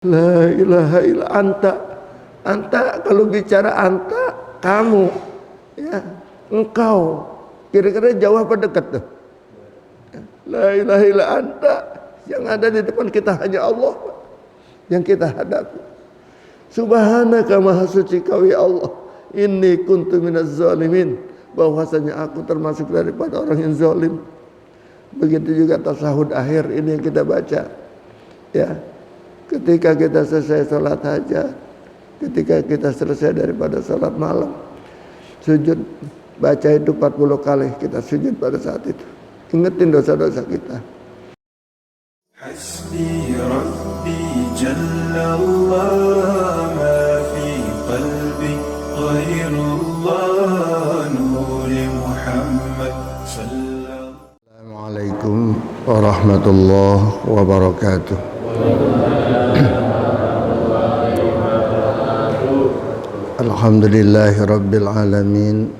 La ilaha illa anta. Anta, kalau bicara anta, kamu, ya, engkau. Kira-kira jauh apa dekat tuh? La ilaha illa anta. Yang ada di depan kita hanya Allah yang kita hadapi. Subhanaka, maha suci kau ya Allah. Inni kuntu minaz zalimin. Bahwasanya aku termasuk daripada orang yang zalim. Begitu juga tasahud akhir ini yang kita baca. Ya. Ketika kita selesai salat hajat, ketika kita selesai daripada salat malam, sujud, baca itu 40 kali, kita sujud pada saat itu. Ingetin dosa-dosa kita. Hasbi Rabbi Jallallah, ma fi qalbi ghairullah, nuri Muhammad sallallahu. Assalamualaikum warahmatullahi wabarakatuh. Alhamdulillahi rabbil alamin.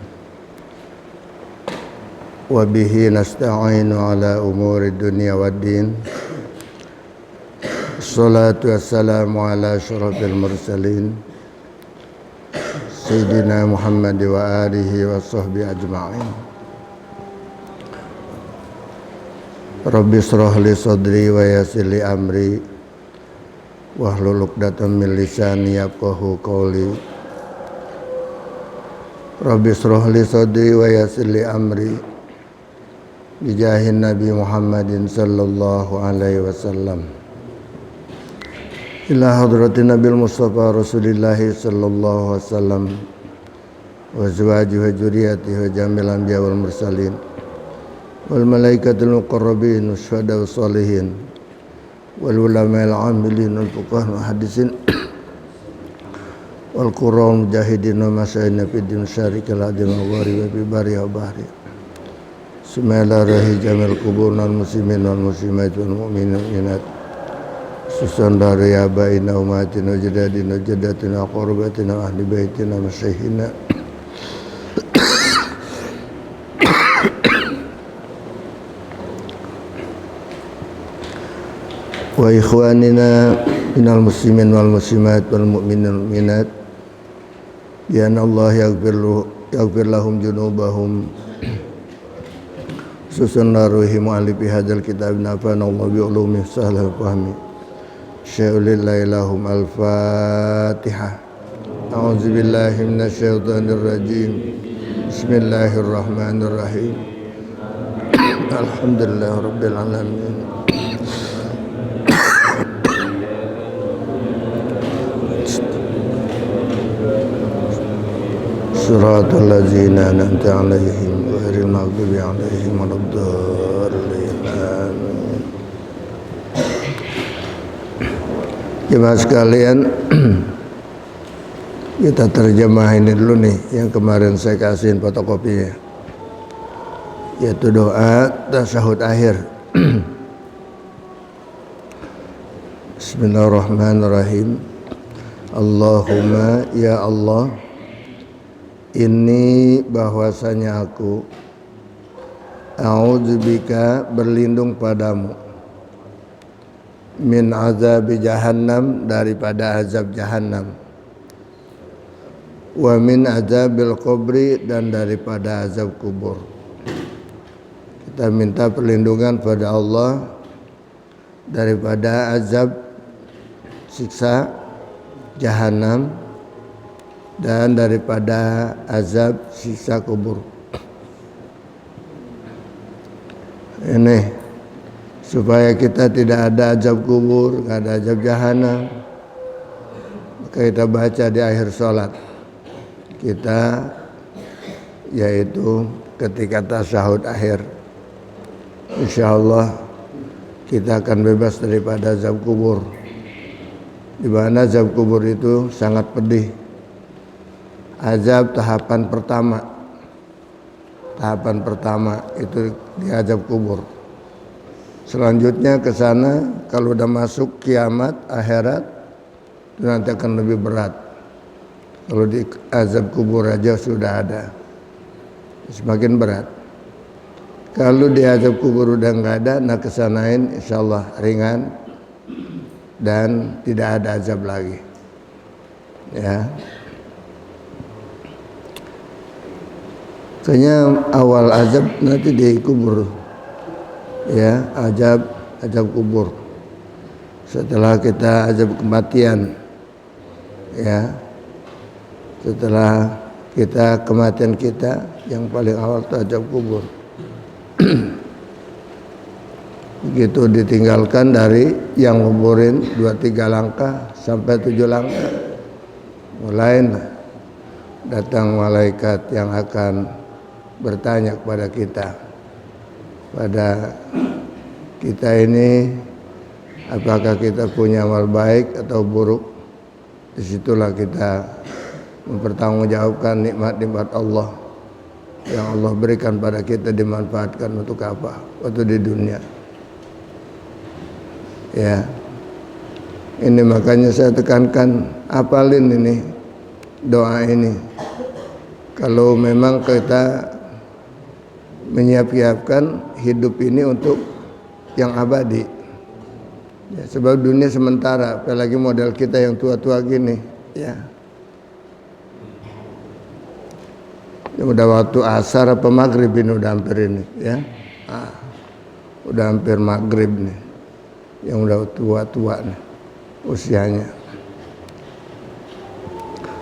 Wa bihi nasta'inu ala umuri dunya waddin. Assalatu wassalamu ala asyrafil mursalin Sayyidina Muhammad wa alihi wa sahbihi ajma'in. Rabbi shrah li sadri wa yassir li amri wahlul 'uqdatam min lisani yafqahu qawli. Rabbi shrah li sadri wa yassir li amri bijahin Nabi Muhammadin sallallahu alaihi wasallam. Ila hadratin Nabil Mustafa Rasulillahi sallallahu alaihi wasallam wa azwajihi wa dzurriyyatihi wa jamil anbiya wal mursalin wal malaikatul muqarrabin wasyuhada wassalihin wal ulama'il amilin wal fuqaha wal hadisin wal qur'an mujahidin wa masyayina fid din syarikal adim wa ghari wa bi bari wa bahri sumala rahi jamil qubur wal muslimin wal muslimat wal mu'minin wal mu'minat susan dari abaina umatina jadadina jadatina qurbatina ahli baitina masyaykhina wa ikhwanina minal muslimin wal muslimat wal mu'minin wal mu'minat ya Allah yaghfir lahum junubahum susun naruhi mu'alifi hadzal kitab nafa'ana Allah bi ulumi sahla fahmi syai'ulillahi lahum al-fatihah. A'udzu billahi minasy syaithanir rajim. Bismillahirrahmanirrahim. Alhamdulillahirabbil alamin. Siratal ladzina an'amta 'alaihim ghairil maghdubi 'alaihim waladdallin. Amin. Jemaah sekalian, kita terjemah ini dulu nih yang kemarin saya kasihin fotokopinya, yaitu doa tasyahud akhir. Bismillahirrahmanirrahim. Allahumma ya Allah, ini bahwasanya aku a'udzubika berlindung padamu min azabi jahannam daripada azab jahannam wa min azabil kubri dan daripada azab kubur. Kita minta perlindungan pada Allah daripada azab siksa jahannam dan daripada azab siksa kubur. Ini supaya kita tidak ada azab kubur, tidak ada azab jahannam, maka kita baca di akhir sholat kita, yaitu ketika tasyahud akhir. Insyaallah kita akan bebas daripada azab kubur, di mana azab kubur itu sangat pedih. Azab tahapan pertama itu di azab kubur. Selanjutnya ke sana kalau udah masuk kiamat akhirat itu nanti akan lebih berat. Kalau di azab kubur aja sudah ada, semakin berat. Kalau di azab kubur udah nggak ada, nah kesanain insyaallah ringan. dan tidak ada azab lagi. Ya. Kayaknya awal azab nanti di kubur. Ya, azab kubur. Setelah kita azab kematian. Ya. Setelah kita kematian kita yang paling awal itu azab kubur. Begitu ditinggalkan dari yang kuburin 2-3 langkah sampai 7 langkah, mulai datang malaikat yang akan bertanya kepada kita, pada kita ini apakah kita punya amal baik atau buruk. Disitulah kita mempertanggungjawabkan nikmat-nikmat Allah yang Allah berikan pada kita, dimanfaatkan untuk apa waktu di dunia. Ya, ini makanya saya tekankan, apalin ini doa ini. Kalau memang kita menyiapkan hidup ini untuk yang abadi, ya, sebab dunia sementara, apalagi model kita yang tua-tua gini, ya. Udah waktu asar apa maghrib ini, udah hampir ini, ya. Udah hampir maghrib nih. Yang udah tua-tua nih usianya.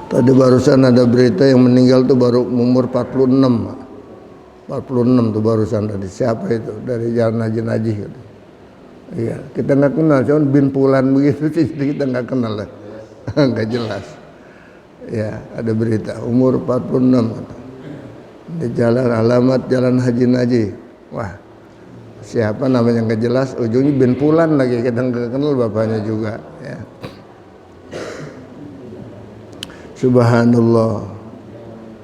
Tadi barusan ada berita yang meninggal tuh baru umur 46. 46 tuh barusan tadi. Siapa itu? Dari Jalan Haji gitu. Iya, kita nggak kenal, cuman bin Pulan begitu sih kita nggak kenal lah. Nggak jelas. Ya, ada berita umur 46 gitu. Di jalan alamat Jalan Haji. Wah, siapa namanya nggak jelas, ujungnya bin Pulan lagi, kita nggak kenal bapaknya juga, ya. Subhanallah.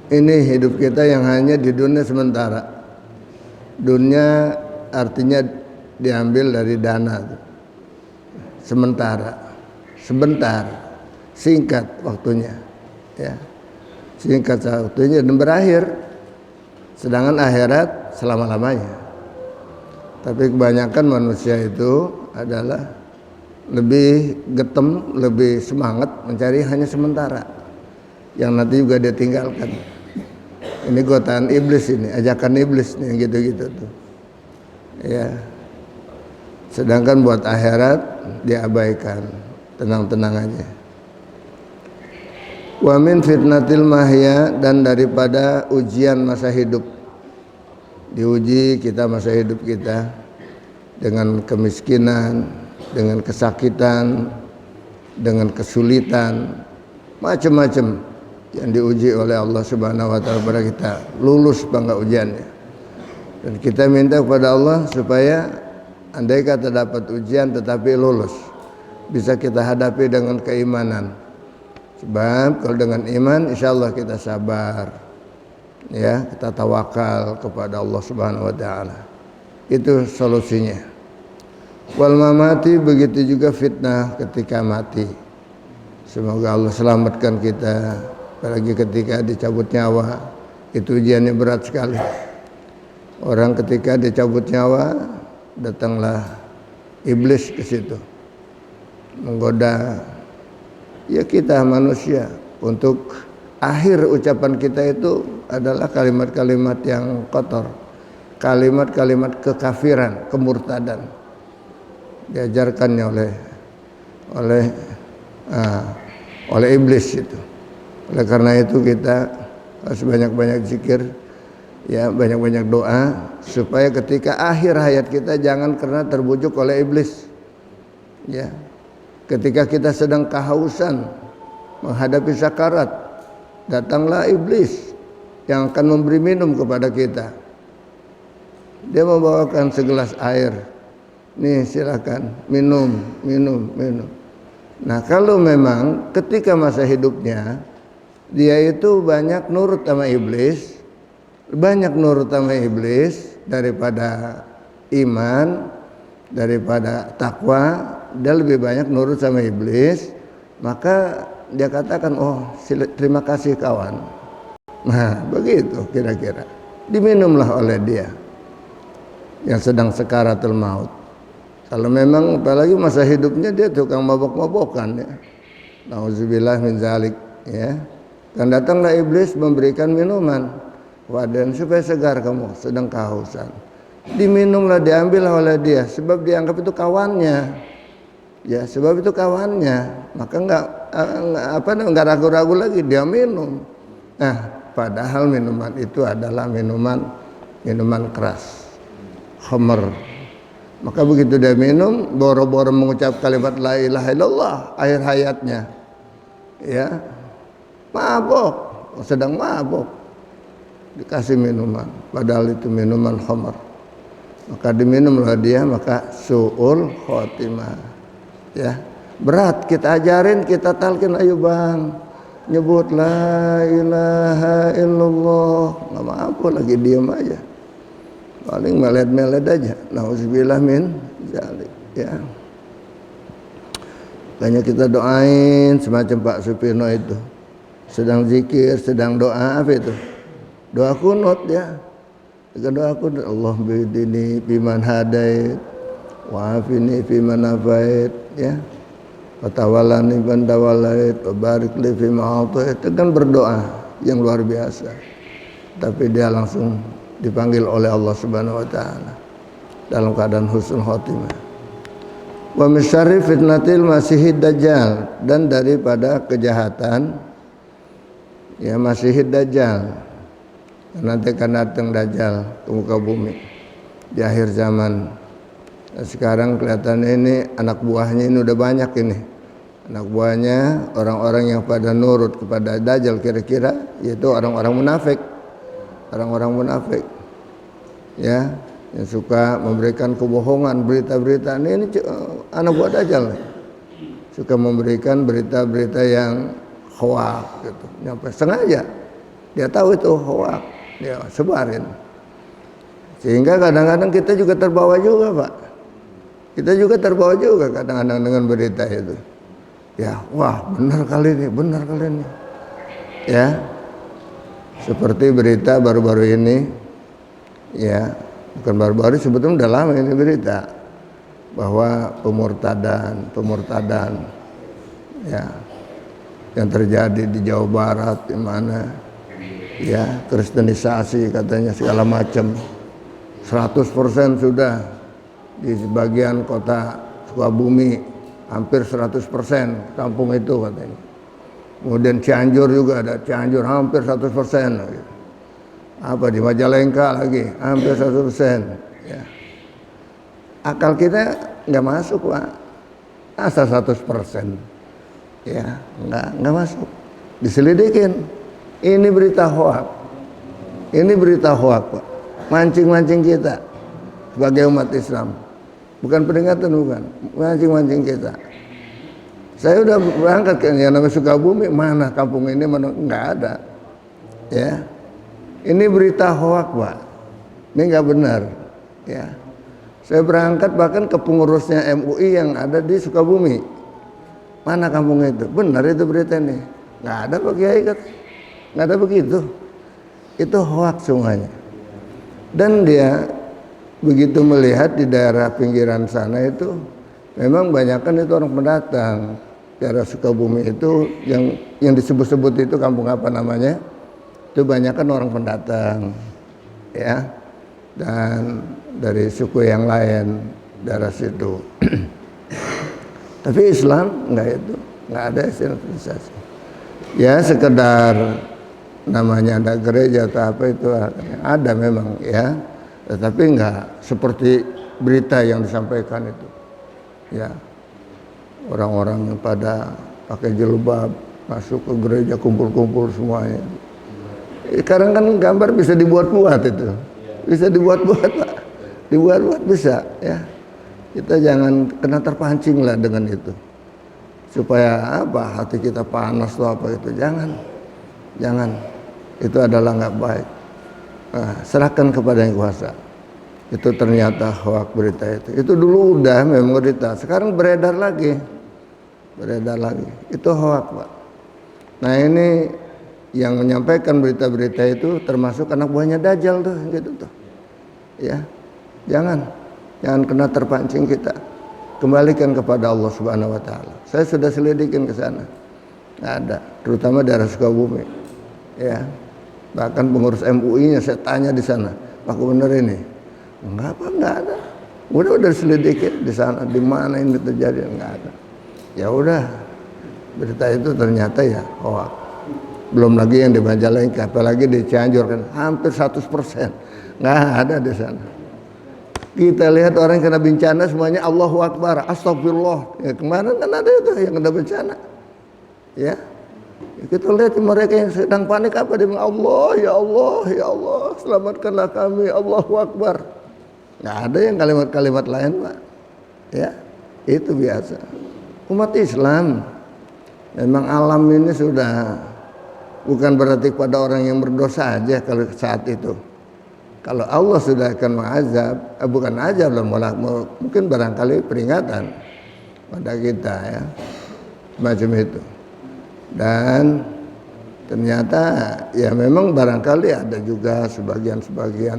Ini hidup kita yang hanya di dunia sementara. Dunia artinya diambil dari dana. Sementara, sebentar, singkat waktunya, ya. Singkat waktunya dan berakhir. Sedangkan akhirat selama-lamanya. Tapi kebanyakan manusia itu adalah lebih getem, lebih semangat mencari hanya sementara, yang nanti juga dia tinggalkan. Ini godaan iblis, ini ajakan iblis nih, gitu-gitu tuh. Ya. Sedangkan buat akhirat diabaikan, tenang-tenang aja. Wa min fitnatil mahya, dan daripada ujian masa hidup. Diuji kita masa hidup kita dengan kemiskinan, dengan kesakitan, dengan kesulitan, macam-macam yang diuji oleh Allah Subhanahu wa taala kepada kita. Lulus bangga ujiannya. Dan kita minta kepada Allah supaya andai kata dapat ujian tetapi lulus, bisa kita hadapi dengan keimanan. Sebab kalau dengan iman insyaallah kita sabar. Ya, kita tawakal kepada Allah Subhanahu wa taala. Itu solusinya. Wal mamati, begitu juga fitnah ketika mati. Semoga Allah selamatkan kita, apalagi ketika dicabut nyawa. Itu ujiannya berat sekali. Orang ketika dicabut nyawa, datanglah iblis ke situ. Menggoda ya kita manusia untuk akhir ucapan kita itu adalah kalimat-kalimat yang kotor, kalimat-kalimat kekafiran, kemurtadan, diajarkannya oleh iblis itu. Oleh karena itu kita harus banyak-banyak zikir, ya, banyak-banyak doa supaya ketika akhir hayat kita jangan karena terbujuk oleh iblis. Ya, ketika kita sedang kehausan menghadapi sakarat, datanglah iblis yang akan memberi minum kepada kita. Dia membawakan segelas air. Nih silakan minum. Nah, kalau memang ketika masa hidupnya dia itu banyak nurut sama iblis, daripada iman, daripada takwa, dia lebih banyak nurut sama iblis, maka dia katakan, oh terima kasih kawan. Nah begitu kira-kira. Diminumlah oleh dia yang sedang sakaratul maut. Kalau memang apalagi masa hidupnya dia tukang mabok-mabokan ya. Nauzubillah min zalik ya. Dan datanglah iblis memberikan minuman. Wadan supaya segar kamu sedang kehausan. Diminumlah, diambillah oleh dia sebab dianggap itu kawannya. Ya, sebab itu kawannya. Maka enggak ragu-ragu lagi dia minum. Nah, padahal minuman itu adalah minuman keras. Khamr. Maka begitu dia minum, boro-boro mengucap kalimat la ilaha illallah akhir hayatnya. Ya. Mabok, sedang mabok. Dikasih minuman, padahal itu minuman khamr. Maka diminumlah dia, maka su'ul khotimah. Ya. Berat kita ajarin, kita talkin, ayo Bang. Nyebut la ilaha illallah. Enggak mampu lagi, diam aja. Paling melet-melet aja. Nauzubillah min zalik ya. Makanya kita doain semacam Pak Supino itu. Sedang zikir, sedang doa apa itu? Doa kunut ya. Doa kunut, Allah bidini biman hadait wa afini fiman afait ya. Wa tawallani man tawallait wa barik li fi ma atait. Itu kan berdoa yang luar biasa. Tapi dia langsung dipanggil oleh Allah Subhanahu wa taala dalam keadaan husnul khotimah. Wa min syarri fitnatil masihid dajjal, dan daripada kejahatan ya masihid dajjal. Nanti akan datang dajjal ke muka bumi di akhir zaman. Nah, sekarang kelihatan ini anak buahnya ini udah banyak ini. Anak buahnya orang-orang yang pada nurut kepada dajjal kira-kira yaitu orang-orang munafik. Orang-orang munafik ya, yang suka memberikan kebohongan, berita-berita ini anak buah dajjal, suka memberikan berita-berita yang hoak gitu, nyampe sengaja dia tahu itu hoak, dia sebarin, sehingga kadang-kadang kita juga terbawa juga Pak, kita juga terbawa juga kadang-kadang dengan berita itu ya, wah benar kali ini ya. Seperti berita baru-baru ini, ya bukan baru-baru, sebetulnya udah lama ini berita bahwa pemurtadan, ya yang terjadi di Jawa Barat, di mana, ya kristenisasi katanya segala macam, 100% sudah di sebagian kota Sukabumi, hampir 100% kampung itu katanya. Kemudian Cianjur juga ada, Cianjur hampir 100%. Apa di Majalengka lagi, hampir 100%. Ya. Akal kita nggak masuk Pak, asal 100%. Ya, nggak masuk. Diselidikin. Ini berita hoak. Ini berita hoak Pak. Mancing-mancing kita sebagai umat Islam. Bukan peringatan, bukan. Mancing-mancing kita. Saya udah berangkat ke yang namanya Sukabumi, mana kampung ini, mana nggak ada, ya. Ini berita hoak Pak, ini nggak benar, ya. Saya berangkat bahkan ke pengurusnya MUI yang ada di Sukabumi, mana kampung itu, benar itu berita ini, nggak ada Pak Kiai, nggak ada begitu, itu hoak semuanya. Dan dia begitu melihat di daerah pinggiran sana itu, memang banyakkan itu orang pendatang. Daerah Sukabumi itu yang disebut-sebut itu kampung apa namanya? Itu banyakkan orang pendatang, ya. Dan dari suku yang lain daerah situ. Tapi Islam enggak itu, enggak ada islamisasi. Ya sekedar namanya ada gereja atau apa itu ada memang ya. Tetapi enggak seperti berita yang disampaikan itu. Ya, orang-orang yang pada pakai jilbab masuk ke gereja kumpul-kumpul semuanya. Sekarang kan gambar bisa dibuat-buat itu, bisa dibuat-buat Pak, dibuat-buat bisa ya. Kita jangan kena terpancing lah dengan itu, supaya apa hati kita panas atau apa itu, jangan, itu adalah nggak baik. Nah, serahkan kepada yang kuasa. Itu ternyata hoak berita itu dulu udah memang berita, sekarang beredar lagi, itu hoak Pak. Nah ini yang menyampaikan berita-berita itu termasuk anak buahnya Dajjal tuh, gitu tuh, ya jangan kena terpancing kita, kembalikan kepada Allah Subhanahu wa taala. Saya sudah selidikin ke sana. Nggak ada, terutama daerah Sukabumi. Ya. Bahkan pengurus MUI-nya saya tanya di sana, Pak Gubernur ini, enggak ada. Udah selidikin di sana, di mana ini terjadi, enggak ada. Ya udah, berita itu ternyata ya hoax. Belum lagi yang di Majalengka, apalagi di Cianjur kan hampir 100%, nggak ada di sana. Kita lihat orang yang kena bencana semuanya Allahu Akbar, Astagfirullah. Ya, kemarin kan ada itu yang kena bencana, ya. Kita lihat mereka yang sedang panik apa, dia bilang Allah, ya Allah, ya Allah, selamatkanlah kami, Allahu Akbar. Nggak ada yang kalimat-kalimat lain, Pak. Ya, itu biasa. Umat Islam memang alam ini sudah bukan berarti pada orang yang berdosa aja kalau saat itu. Kalau Allah sudah akan mengazab, bukan azab lah, mungkin barangkali peringatan pada kita ya, macam itu. Dan ternyata ya memang barangkali ada juga sebagian,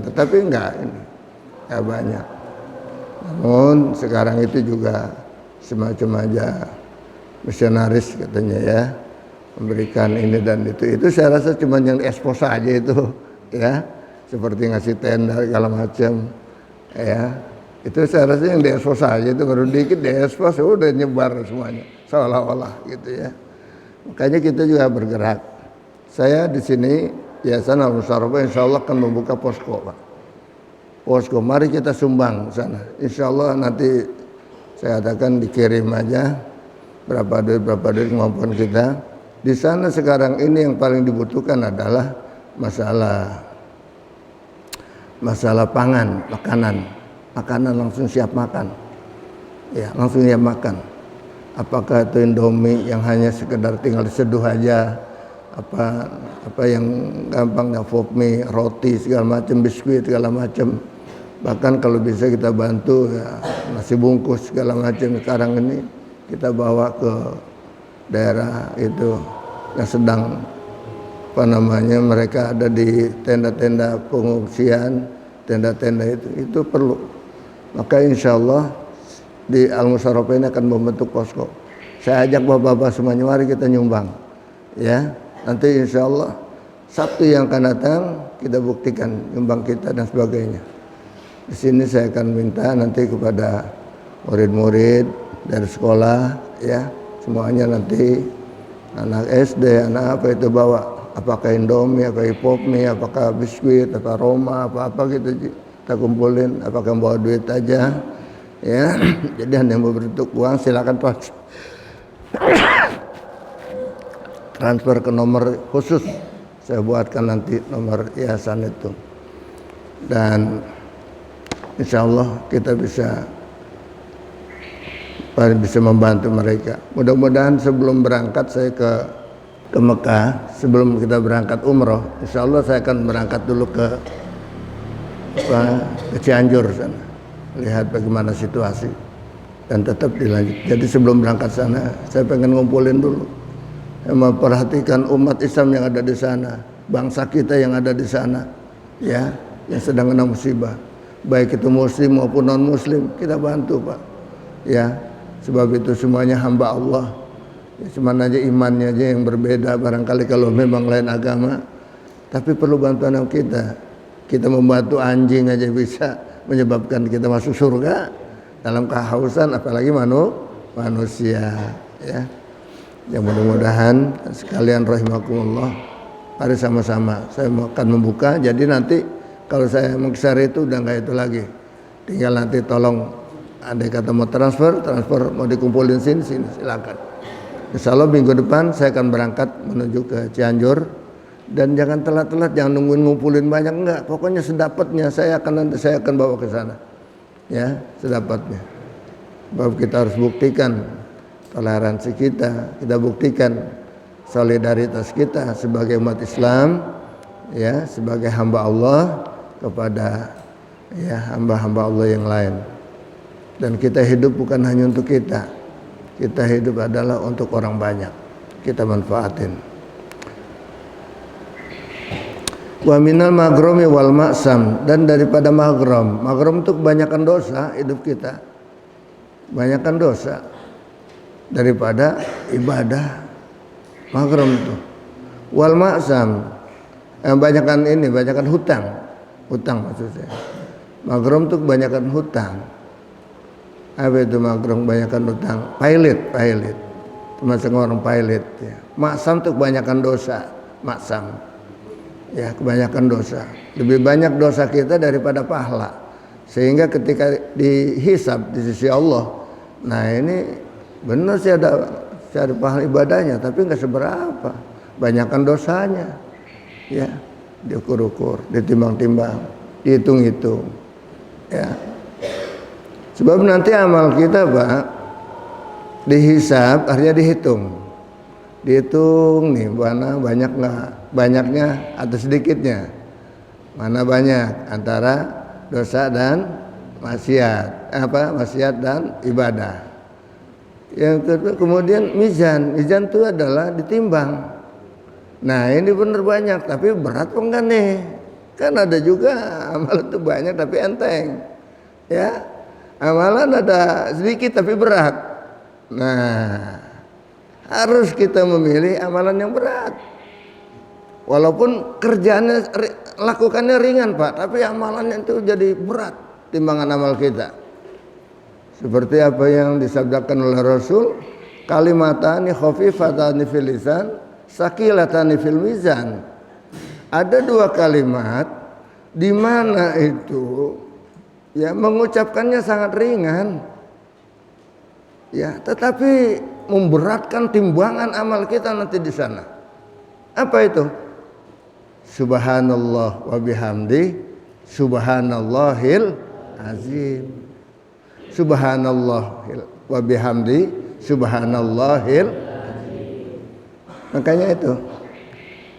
tetapi enggak banyak. Namun sekarang itu juga semacam aja misionaris katanya ya, memberikan ini dan itu saya rasa cuma yang ekspos aja itu ya, seperti ngasih tenda segala macam ya, itu saya rasa yang diekspos aja itu, baru dikit diekspos udah nyebar semuanya seolah-olah gitu ya. Makanya kita juga bergerak. Saya di sini Yayasan Al-Musarrafah insya Allah akan membuka posko, Pak. Posko, mari kita sumbang sana. Insya Allah nanti saya katakan dikirim aja berapa duit kemampuan kita. Di sana sekarang ini yang paling dibutuhkan adalah masalah pangan, makanan langsung siap makan. Ya, langsung siap makan. Apakah itu Indomie yang hanya sekedar tinggal diseduh aja, apa yang gampangnya popmie, roti segala macam, biskuit segala macam. Bahkan kalau bisa kita bantu ya, nasi bungkus segala macam. Sekarang ini kita bawa ke daerah itu yang sedang mereka ada di tenda-tenda pengungsian, tenda-tenda itu perlu. Maka insya Allah di Al-Musarrafah ini akan membentuk posko. Saya ajak bapak-bapak semuanya, mari kita nyumbang ya. Nanti insya Allah Sabtu yang akan datang kita buktikan nyumbang kita dan sebagainya. Di sini saya akan minta nanti kepada murid-murid dari sekolah ya, semuanya nanti anak SD, anak apa itu bawa, apakah Indomie, apakah popmie, apakah biskuit, apa Roma, apa gitu kita kumpulin, apakah bawa duit aja ya. Jadi yang berbentuk uang silakan transfer ke nomor khusus, saya buatkan nanti nomor yayasan itu, dan insya Allah kita bisa membantu mereka. Mudah-mudahan sebelum berangkat saya ke Mekah, sebelum kita berangkat umroh, insya Allah saya akan berangkat dulu ke Cianjur sana, lihat bagaimana situasi dan tetap dilanjut. Jadi sebelum berangkat sana saya pengen ngumpulin dulu, memperhatikan umat Islam yang ada di sana, bangsa kita yang ada di sana ya, yang sedang kena musibah, baik itu muslim maupun non muslim, kita bantu Pak ya. Sebab itu semuanya hamba Allah ya, cuma aja imannya aja yang berbeda barangkali kalau memang lain agama, tapi perlu bantuan kita membantu anjing aja bisa menyebabkan kita masuk surga dalam kehausan, apalagi manusia ya. Ya mudah-mudahan sekalian rahimakumullah, mari sama-sama saya akan membuka. Jadi nanti kalau saya mengkisar itu udah nggak itu lagi, tinggal nanti tolong andai kata mau transfer mau dikumpulin sini silakan. Insya Allah minggu depan saya akan berangkat menuju ke Cianjur, dan jangan telat-telat, jangan nungguin ngumpulin banyak, enggak, pokoknya sedapatnya saya akan bawa ke sana ya, sedapatnya. Sebab kita harus buktikan toleransi kita buktikan solidaritas kita sebagai umat Islam ya, sebagai hamba Allah kepada ya hamba-hamba Allah yang lain. Dan kita hidup bukan hanya untuk kita hidup adalah untuk orang banyak, kita manfaatin. Wa minal maghromi wal maksam, dan daripada maghrom itu kebanyakan dosa hidup kita banyakkan dosa daripada ibadah. Magrum tuh. Wal ma'sam, banyakkan hutang maksudnya. Magrum tuh kebanyakan hutang. Apa itu magrum? Kebanyakan hutang. Pailit. Termasuk orang pailit. Ya. Maksam tuh kebanyakan dosa. Maksam. Ya, kebanyakan dosa. Lebih banyak dosa kita daripada pahala. Sehingga ketika dihisab di sisi Allah, nah ini benar sih ada pahala ibadahnya, tapi nggak seberapa. Banyakkan dosanya. Ya, diukur-ukur, ditimbang-timbang, dihitung-hitung. Ya. Sebab nanti amal kita, Pak, dihisab, artinya dihitung nih, mana banyak nggak, banyaknya atau sedikitnya, mana banyak antara dosa dan maksiat, maksiat dan ibadah. Yang kedua kemudian mizan itu adalah ditimbang. Nah ini benar banyak, tapi berat kok enggak nih? Kan ada juga amal itu banyak tapi enteng, ya. Amalan ada sedikit tapi berat. Nah, harus kita memilih amalan yang berat. Walaupun kerjaannya lakukannya ringan, Pak, tapi amalannya itu jadi berat timbangan amal kita. Seperti apa yang disabdakan oleh Rasul, kalimatani khafifatani fil lisan, saqilatani fil mizan. Ada dua kalimat di mana itu ya mengucapkannya sangat ringan, ya, tetapi memberatkan timbangan amal kita nanti di sana. Apa itu? Subhanallah wa bihamdi, subhanallahil azim. Subhanallah wa bihamdi, subhanallahil azim. Makanya itu,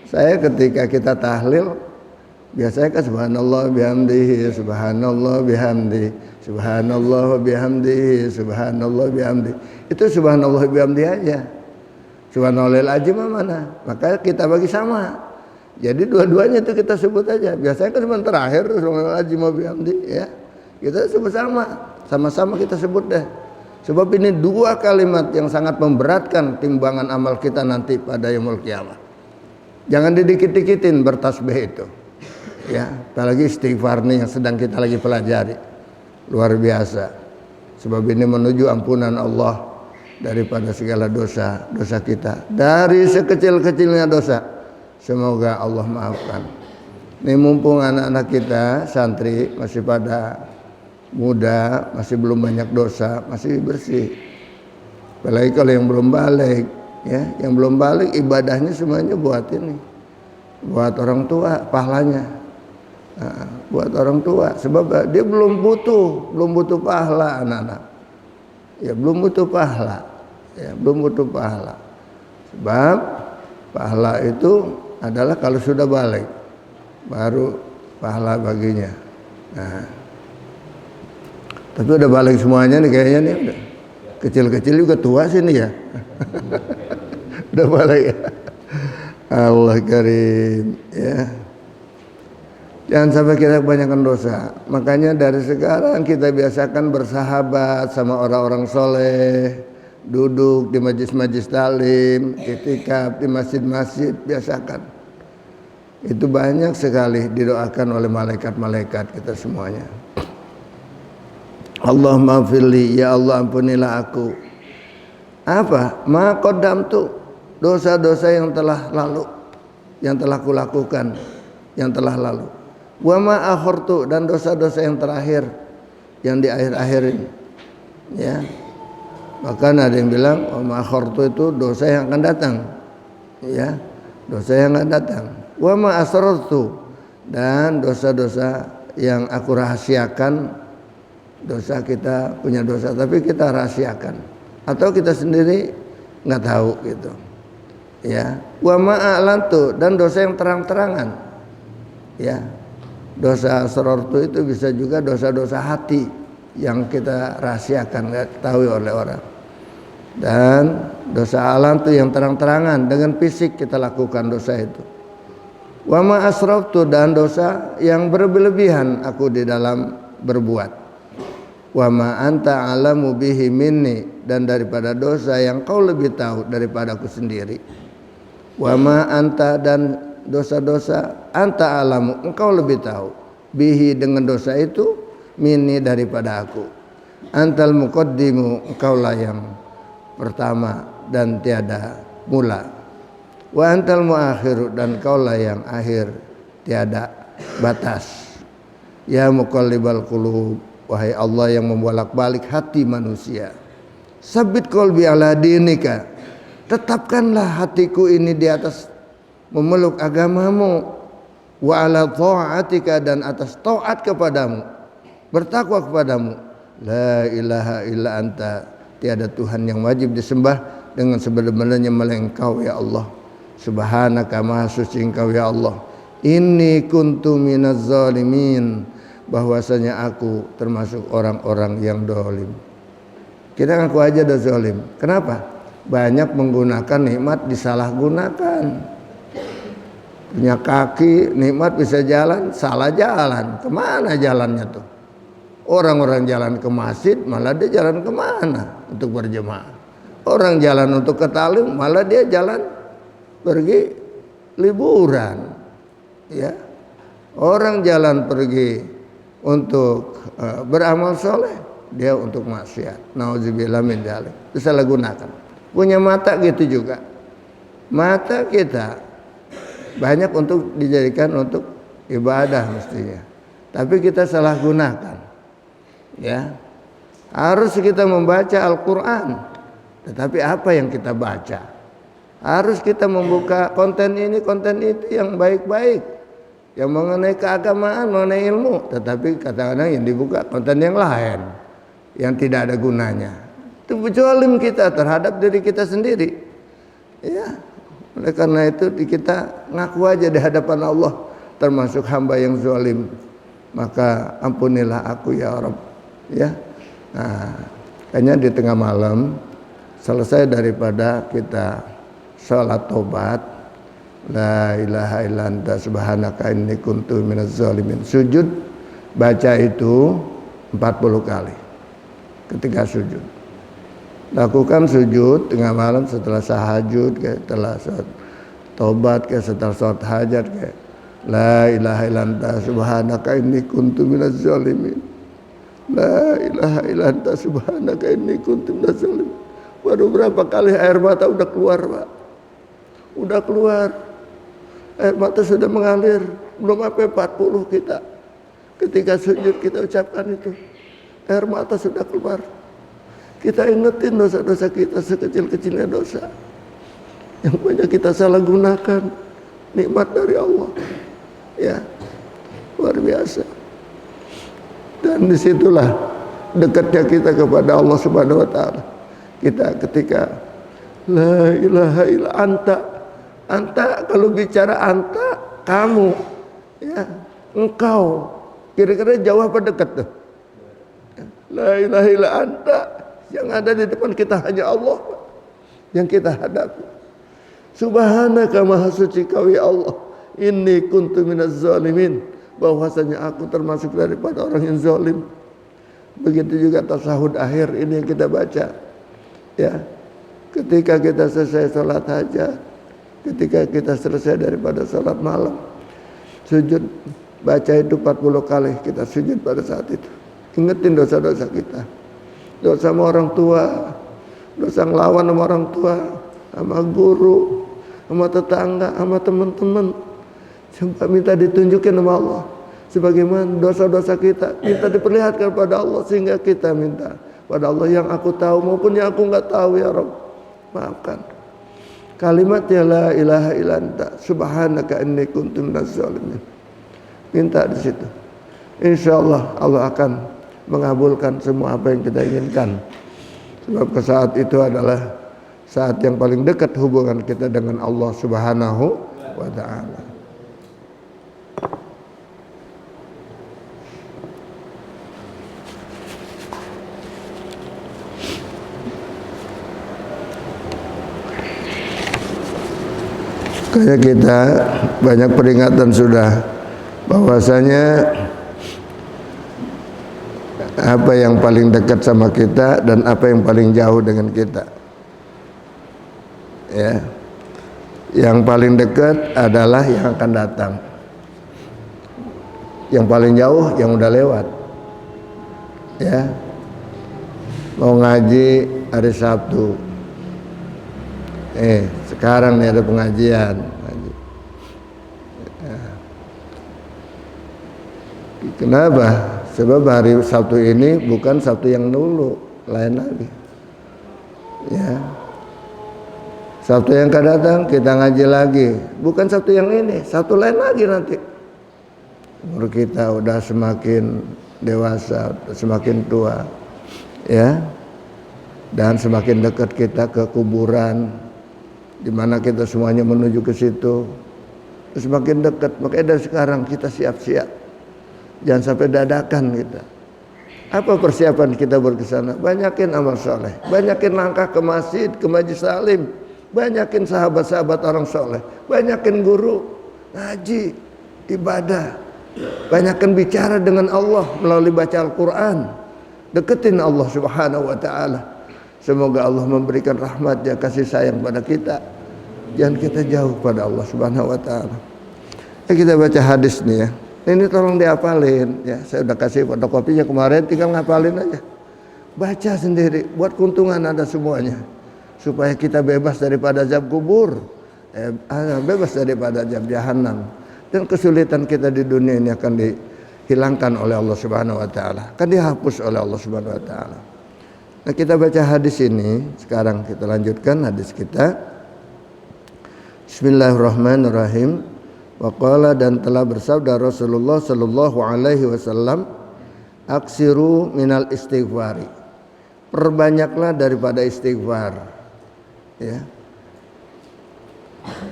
saya ketika kita tahlil biasanya kan subhanallah bihamdihi, subhanallah bihamdi, subhanallah bihamdihi, subhanallah bihamdi. Itu subhanallah bihamdi aja. Subhanallahil azim mana? Maka kita bagi sama. Jadi dua-duanya itu kita sebut aja. Biasanya kan cuma terakhir subhanallahil azim bihamdi, ya. Kita sebut sama-sama kita sebut deh. Sebab ini dua kalimat yang sangat memberatkan timbangan amal kita nanti pada yaumul qiyamah. Jangan didikit-dikitin bertasbih itu. Ya, apalagi istighfar nih yang sedang kita lagi pelajari, luar biasa. Sebab ini menuju ampunan Allah daripada segala dosa kita, dari sekecil-kecilnya dosa. Semoga Allah maafkan. Ini mumpung anak-anak kita santri masih pada muda, masih belum banyak dosa, masih bersih. Apalagi kalau yang belum balik, ya, yang belum balik ibadahnya semuanya buat ini, buat orang tua pahalanya. Nah, buat orang tua, sebab dia belum butuh pahala anak-anak. Ya belum butuh pahala, Sebab pahala itu adalah kalau sudah balik, baru pahala baginya. Nah, tapi udah balik semuanya nih kayaknya nih, udah kecil-kecil juga tua sini ya. Udah balik ya. Allah karim, ya. Jangan sampai kita kebanyakan dosa. Makanya dari sekarang kita biasakan bersahabat sama orang-orang soleh, duduk di majlis-majlis talim, i'tikaf di masjid-masjid, biasakan. Itu banyak sekali didoakan oleh malaikat-malaikat kita semuanya. Allahumma firli, ya Allah ampunilah aku. Apa? Ma qaddamtu, dosa-dosa yang telah lalu, yang telah kulakukan, yang telah lalu. Wa ma akhartu, dan dosa-dosa yang terakhir, yang di akhir-akhirin, ya. Bahkan ada yang bilang wa ma akhartu itu dosa yang akan datang, ya, dosa yang akan datang. Wa ma asrartu, dan dosa-dosa yang aku rahasiakan. Dosa kita punya dosa tapi kita rahasiakan, atau kita sendiri nggak tahu gitu, ya. Wa ma a'lantu, dan dosa yang terang-terangan, ya. Dosa asrartu itu bisa juga dosa-dosa hati yang kita rahasiakan, nggak ketahui oleh orang. Dan dosa alantu yang terang-terangan dengan fisik kita lakukan dosa itu. Wa ma asraftu, dan dosa yang berlebihan aku di dalam berbuat. wa ma anta alamu bihi minni, dan daripada dosa yang kau lebih tahu daripada aku sendiri. Wa ma anta, dan dosa-dosa, anta alamu, engkau lebih tahu, bihi dengan dosa itu, minni daripada aku. Antal muqaddimu, engkaulah yang pertama dan tiada mula. Wa antal muakhiru, dan engkaulah yang akhir tiada batas. Ya muqallibal qulub, wahai Allah yang membolak-balik hati manusia, sabit qalbi ala dinika, tetapkanlah hatiku ini di atas memeluk agamamu, wa ala ta'atika, dan atas taat kepadamu, bertakwa kepadamu. La ilaha illa anta, tiada Tuhan yang wajib disembah dengan sebenar-benarnya melainkan Engkau ya Allah. Subhanaka, maha suci Engkau ya Allah. Inni kuntu minaz zalimin, bahwasanya aku termasuk orang-orang yang dolim. Kita ngaku aja dah zalim. Kenapa? Banyak menggunakan nikmat disalahgunakan. Punya kaki, nikmat bisa jalan, salah jalan. Kemana jalannya tuh? Orang-orang jalan ke masjid, malah dia jalan kemana untuk berjemaah. Orang jalan untuk ke talim, malah dia jalan pergi liburan. Ya, orang jalan pergi untuk beramal soleh, dia untuk maksiat. Nauzubillah min dzalik. Disalahgunakan. Punya mata gitu juga. Mata kita banyak untuk dijadikan untuk ibadah mestinya, tapi kita salah gunakan. Ya, harus kita membaca Al-Quran, tetapi apa yang kita baca? Harus kita membuka konten ini, konten itu yang baik-baik, yang mengenai keagamaan, mengenai ilmu, tetapi kadang-kadang yang dibuka konten yang lain yang tidak ada gunanya. Itu zalim kita terhadap diri kita sendiri. Ya, oleh karena itu kita ngaku aja di hadapan Allah termasuk hamba yang zalim. Maka ampunilah aku ya Rabb. Ya, nah, kayaknya di tengah malam selesai daripada kita sholat tobat, la ilaha illa anta subhanaka inni kuntu minaz zalimin, sujud baca itu 40 kali ketika sujud. Lakukan sujud tengah malam setelah tahajud, setelah sholat tobat, setelah sholat hajat, la ilaha illa anta subhanaka inni kuntu minaz zalimin. La ilaha illa anta subhanaka inni kuntu minaz zalimin. Baru berapa kali air mata udah keluar, Pak. Udah keluar. Air mata sudah mengalir. Belum sampai 40 kita. Ketika sujud kita ucapkan itu. Air mata sudah keluar. Kita ingetin dosa-dosa kita, sekecil-kecilnya dosa yang banyak kita salah gunakan nikmat dari Allah. Ya, luar biasa. Dan disitulah dekatnya kita kepada Allah Subhanahu Wa Taala. Kita ketika la ilaha illa anta, anta, kalau bicara anta, kamu, ya, engkau, kira-kira jauh apa dekat tuh? La ilaha illa anta, yang ada di depan kita hanya Allah yang kita hadapi. Subhanaka, maha suci Kau ya Allah. Inni kuntu minaz zalimin, bahwasanya aku termasuk daripada orang yang zalim. Begitu juga tasahud akhir ini yang kita baca. Ya, ketika kita selesai sholat hajat, ketika kita selesai daripada sholat malam, sujud baca itu 40 kali kita sujud pada saat itu. Ingetin dosa-dosa kita, dosa sama orang tua, dosa ngelawan sama orang tua, sama guru, sama tetangga, sama teman-teman. Coba minta ditunjukin sama Allah sebagaimana dosa-dosa kita, minta diperlihatkan pada Allah, sehingga kita minta pada Allah yang aku tahu maupun yang aku nggak tahu, ya Rabb, maafkan. Kalimatnya la ilaha illa anta subhanaka inni kuntu minaz zalimin. Minta di situ. Insyaallah Allah akan mengabulkan semua apa yang kita inginkan. Sebab ke saat itu adalah saat yang paling dekat hubungan kita dengan Allah Subhanahu wa taala. Kayak kita banyak peringatan sudah bahwasanya apa yang paling dekat sama kita dan apa yang paling jauh dengan kita. Ya, yang paling dekat adalah yang akan datang. Yang paling jauh yang udah lewat. Ya, mau ngaji hari Sabtu. Sekarang nih ada pengajian. Kenapa? Sebab hari Sabtu ini bukan Sabtu yang dulu, lain lagi. Ya. Sabtu yang akan datang kita ngaji lagi, bukan Sabtu yang ini, Sabtu lain lagi nanti. Umur kita udah semakin dewasa, semakin tua, ya. Dan semakin dekat kita ke kuburan, di mana kita semuanya menuju ke situ. Semakin dekat, makanya dari sekarang kita siap-siap. Jangan sampai dadakan kita. Apa persiapan kita berkesana? Banyakin amal soleh, banyakin langkah ke masjid, ke majlis salim, banyakin sahabat-sahabat orang soleh, banyakin guru, ngaji, ibadah, banyakin bicara dengan Allah melalui baca Al-Quran, deketin Allah Subhanahu Wa Taala. Semoga Allah memberikan rahmatnya, kasih sayang pada kita. Jangan kita jauh pada Allah Subhanahu Wa Taala. Kita baca hadis nih ya. Ini tolong dihafalin ya. Saya udah kasih fotokopinya kemarin, tinggal ngapalin aja. Baca sendiri, buat keuntungan Anda semuanya. Supaya kita bebas daripada azab kubur, bebas daripada azab jahanam. Dan kesulitan kita di dunia ini akan dihilangkan oleh Allah Subhanahu Wa Taala, akan dihapus oleh Allah Subhanahu Wa Taala. Nah, kita baca hadis ini. Sekarang kita lanjutkan hadis kita. Bismillahirrahmanirrahim. Waqala, dan telah bersabda Rasulullah sallallahu alaihi wasallam, aksiru minal istighfari, perbanyaklah daripada istighfar. Ya.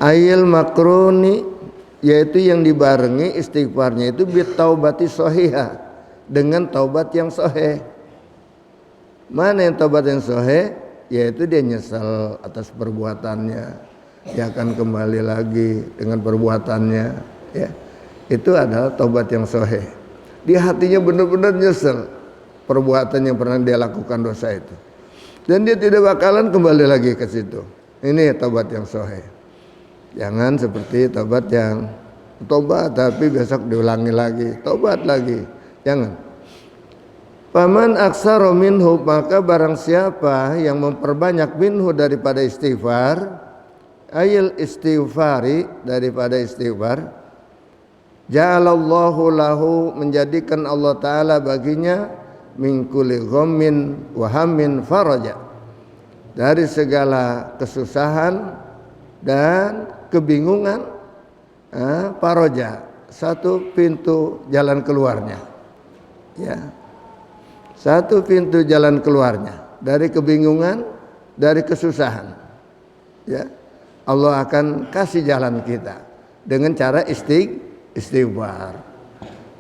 Ayil makruni, yaitu yang dibarengi istighfarnya itu bitaubati sahihah, dengan taubat yang sahih. Mana yang taubat yang sahih? Yaitu dia nyesal atas perbuatannya, dia akan kembali lagi dengan perbuatannya, ya. Itu adalah taubat yang sahih. Di hatinya benar-benar nyesel perbuatan yang pernah dia lakukan, dosa itu, dan dia tidak bakalan kembali lagi ke situ. Ini taubat yang sahih. Jangan seperti taubat yang tobat tapi besok diulangi lagi, taubat lagi. Jangan. Faman aksara minhu, maka barang siapa yang memperbanyak minhu daripada istighfar, ayil istighfari, daripada istighfar, ja'alallahu lahu, menjadikan Allah Ta'ala baginya min kulli ghammin wa hammin faraja, dari segala kesusahan dan kebingungan, faraja, satu pintu jalan keluarnya, ya, satu pintu jalan keluarnya dari kebingungan, dari kesusahan, ya. Allah akan kasih jalan kita dengan cara istighfar.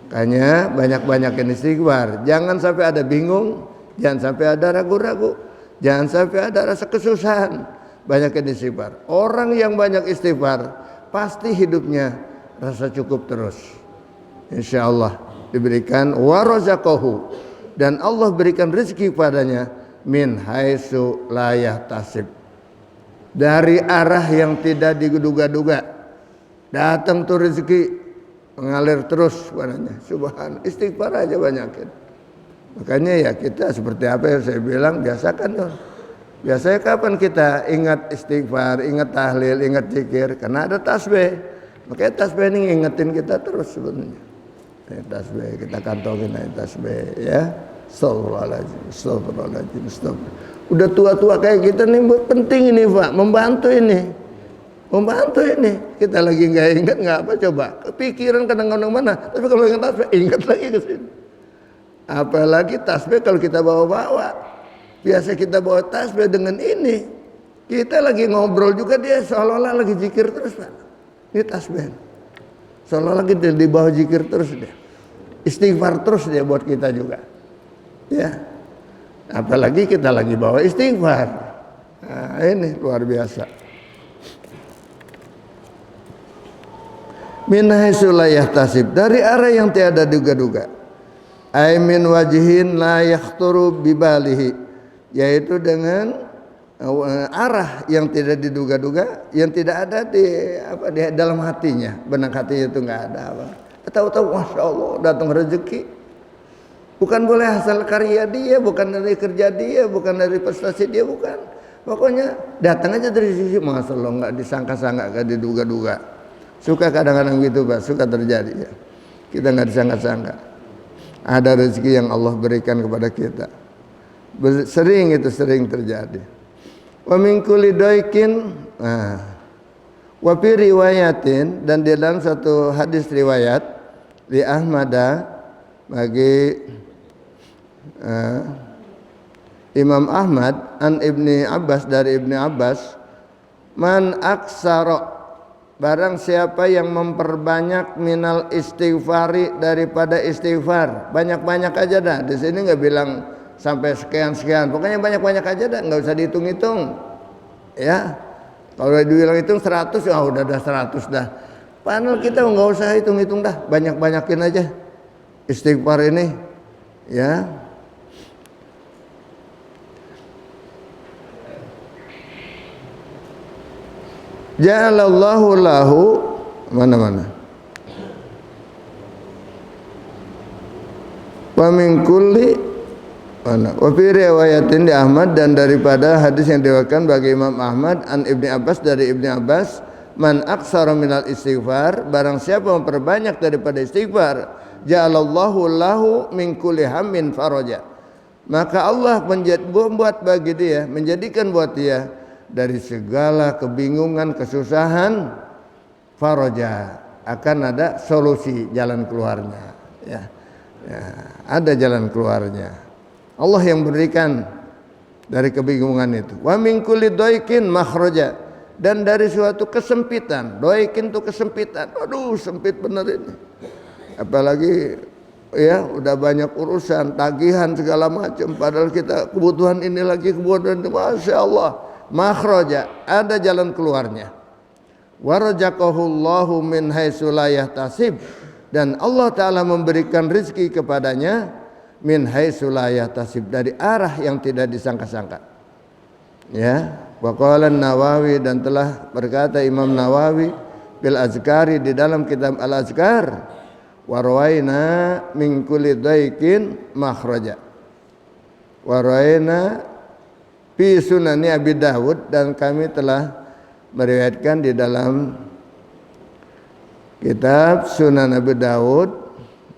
Makanya banyak-banyakin istighfar. Jangan sampai ada bingung, jangan sampai ada ragu-ragu, jangan sampai ada rasa kesusahan. Banyakin istighfar. Orang yang banyak istighfar pasti hidupnya rasa cukup terus. Insya Allah diberikan warazaqahu, dan Allah berikan rezeki padanya min haitsu la yahtasib, dari arah yang tidak diduga-duga. Datang tuh rezeki mengalir terus padanya. Subhan, istighfar aja banyakin. Makanya ya kita seperti apa yang saya bilang, biasakan tuh. Biasanya kapan kita ingat istighfar, ingat tahlil, ingat zikir? Karena ada tasbih. Makanya tasbih ini ngingetin kita terus sebenarnya. Tasbih kita kantongin aja tasbih, ya. Astagfirullahaladzim, astagfirullahaladzim, astagfirullahaladzim. Udah tua-tua kayak kita nih, penting ini Pak, membantu ini. Kita lagi nggak ingat nggak apa, coba kepikiran kadang-kadang mana, tapi kalau ingat tasbih ingat lagi ke sini. Apalagi tasbih kalau kita bawa-bawa, biasa kita bawa tasbih dengan ini, kita lagi ngobrol juga, dia seolah-olah lagi zikir terus Pak. Ini tasbih, seolah-olah kita di bawah zikir terus dia, istighfar terus dia buat kita juga, ya. Apalagi kita lagi bawa istighfar. Nah, ini luar biasa. Min haitsu la yahtasib, dari arah yang tiada duga-duga. ay min wajhin la yakhturu bibalihi, yaitu dengan arah yang tidak diduga-duga, yang tidak ada di dalam hatinya, benak hatinya itu nggak ada apa. Tahu-tahu masya Allah datang rezeki, bukan boleh hasil karya dia, bukan dari kerja dia, bukan dari prestasi dia, bukan. Pokoknya datang aja dari sisi masya Allah, nggak disangka-sangka, nggak diduga-duga. Suka kadang-kadang gitu Pak, suka terjadi ya. Kita nggak disangka-sangka. Ada rezeki yang Allah berikan kepada kita. Sering terjadi. Wa min kulli daikin, wa fi riwayatin, dan di dalam satu hadis riwayat di Ahmada bagi Imam Ahmad an Ibni Abbas, dari Ibni Abbas, man aksara, barang siapa yang memperbanyak minal istighfari, daripada istighfar, banyak-banyak aja dah. Di sini nggak bilang sampai sekian-sekian, pokoknya banyak-banyak aja dah, nggak usah dihitung-hitung ya. Kalau dibilang hitung 100 ya udah 100 dah. Padahal kita nggak usah hitung-hitung dah, banyak-banyakin aja istighfar ini ya. Ja'alallahu lahu mana-mana wa min kulli mana wa fi riwayatin di Ahmad, dan daripada hadis yang diriwayatkan bagi Imam Ahmad an Ibni Abbas, dari Ibni Abbas, man aksara minal istighfar, barang siapa memperbanyak daripada istighfar, ja'alallahu lahu min kulli hammin faraja, maka Allah membuat bagi dia, menjadikan buat dia dari segala kebingungan, kesusahan, faraja, akan ada solusi, jalan keluarnya ya. Ada jalan keluarnya. Allah yang berikan dari kebingungan itu. Wa min kulli daikin makhraja, dan dari suatu kesempitan. Daikin itu kesempitan. Aduh, sempit benar ini. Apalagi ya udah banyak urusan, tagihan segala macam, padahal kita kebutuhan ini lagi, kebutuhan ini, masya Allah. Makhraja, ada jalan keluarnya. Wa razaqahullahu min haitsu la yahtasib, dan Allah Ta'ala memberikan rezeki kepadanya min haitsu la yahtasib, dari arah yang tidak disangka-sangka ya. Wa qala an-Nawawi, dan telah berkata Imam Nawawi bil Azkari, di dalam kitab Al-Azkar, wa rawaina min kulli daikin makhraja, wa rawaina fi sunani Abi Dawud, dan kami telah meriwayatkan di dalam kitab Sunan Abi Dawud